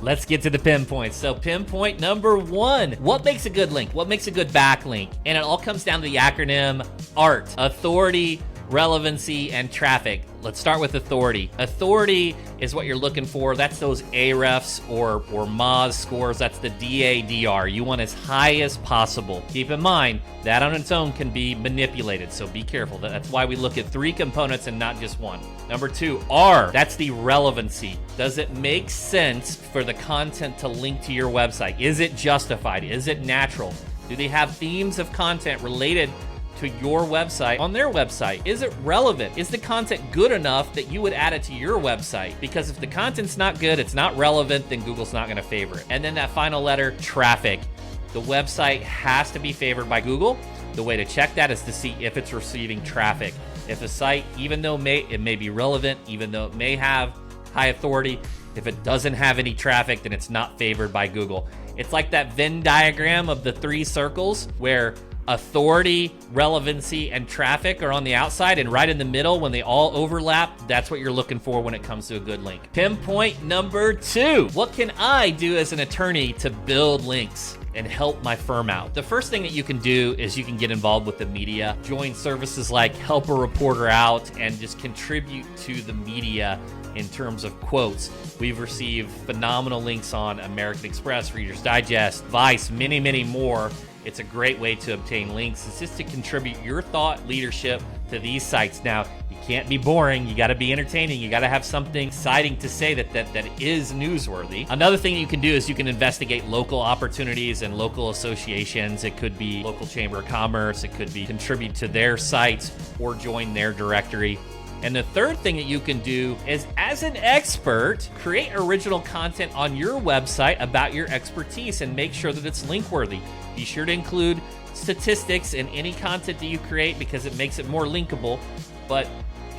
let's get to the pinpoints. So pinpoint number 1, what makes a good link? What makes a good backlink? And it all comes down to the acronym ART, authority, relevancy, and traffic. Let's start with authority. Authority is what you're looking for. That's those Ahrefs or Moz scores. That's the DADR. You want as high as possible. Keep in mind, that on its own can be manipulated, so be careful. That's why we look at 3 components and not just 1. Number 2, R. That's the relevancy. Does it make sense for the content to link to your website? Is it justified? Is it natural? Do they have themes of content related to your website on their website? Is it relevant? Is the content good enough that you would add it to your website? Because if the content's not good, it's not relevant, then Google's not going to favor it. And then that final letter, traffic. The website has to be favored by Google. The way to check that is to see if it's receiving traffic. If a site, even though it may be relevant, even though it may have high authority, if it doesn't have any traffic, then it's not favored by Google. It's like that Venn diagram of the 3 circles where authority, relevancy, and traffic are on the outside, and right in the middle, when they all overlap, that's what you're looking for when it comes to a good link. Pinpoint number 2. What can I do as an attorney to build links and help my firm out? The first thing that you can do is you can get involved with the media, join services like Help a Reporter Out, and just contribute to the media in terms of quotes. We've received phenomenal links on American Express, Reader's Digest, Vice, many, many more. It's a great way to obtain links. It's just to contribute your thought leadership to these sites. Now, you can't be boring. You got to be entertaining. You got to have something exciting to say that is newsworthy. Another thing you can do is you can investigate local opportunities and local associations. It could be local chamber of commerce. It could be contribute to their sites or join their directory. And the third thing that you can do is, as an expert, create original content on your website about your expertise and make sure that it's link worthy. Be sure to include statistics in any content that you create because it makes it more linkable, but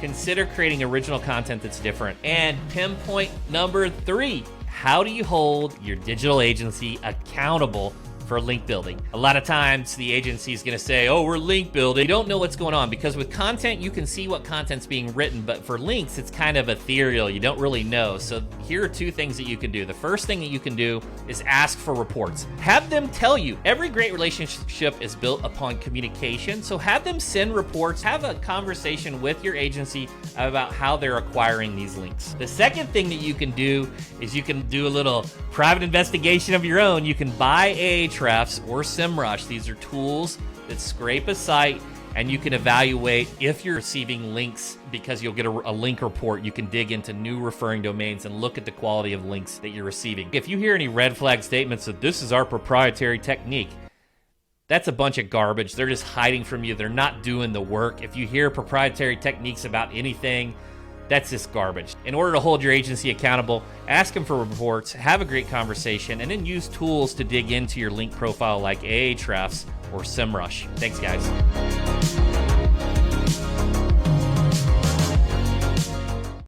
consider creating original content that's different. And pinpoint number 3, how do you hold your digital agency accountable for link building? A lot of times the agency is going to say, oh, we're link building. You don't know what's going on, because with content, you can see what content's being written, but for links, it's kind of ethereal. You don't really know. So here are 2 things that you can do. The first thing that you can do is ask for reports. Have them tell you. Every great relationship is built upon communication. So have them send reports. Have a conversation with your agency about how they're acquiring these links. The second thing that you can do is you can do a little private investigation of your own. You can buy Ahrefs or SEMrush. These are tools that scrape a site, and you can evaluate if you're receiving links, because you'll get a link report. You can dig into new referring domains and look at the quality of links that you're receiving. If you hear any red flag statements that this is our proprietary technique, that's a bunch of garbage. They're just hiding from you. They're not doing the work. If you hear proprietary techniques about anything, that's just garbage. In order to hold your agency accountable, ask them for reports, have a great conversation, and then use tools to dig into your link profile like Ahrefs or SEMrush. Thanks, guys.